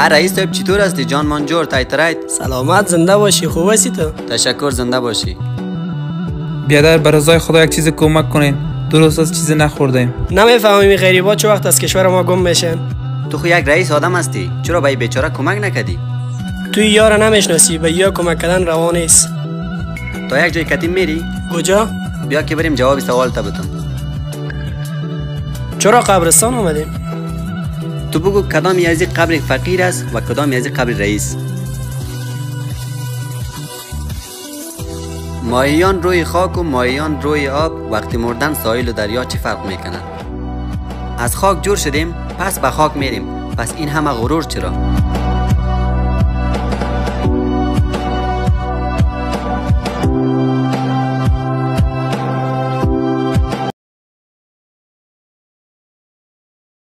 رئیس صاحب چطور هستی؟ جان منجور تایترایت. سلامت، زنده باشی. خوب هستی تو؟ تشکر، زنده باشی. بیادر بر رضای خدا یک چیز کمک کنین. درست از چیزی نخوردیم. نمیفهمی غریبا چه وقت از کشور ما گم میشن؟ تو خو یک رئیس آدم هستی، چرا به این بیچاره کمک نکردی؟ توی یار نمیشناسی، به یا کمک کردن روا نیست. تا یک جای کتیم میری؟ کجا؟ بیا که بریم جواب سوال تا بدم. چرا قبرستان آمدیم؟ تو بگو کدام از این قبر فقیر است و کدام از این قبر رئیس. ماهیان روی خاک و ماهیان روی آب وقتی مردن ساحل و دریا چه فرق میکنن؟ از خاک جور شدیم پس به خاک میریم، پس این همه غرور چرا؟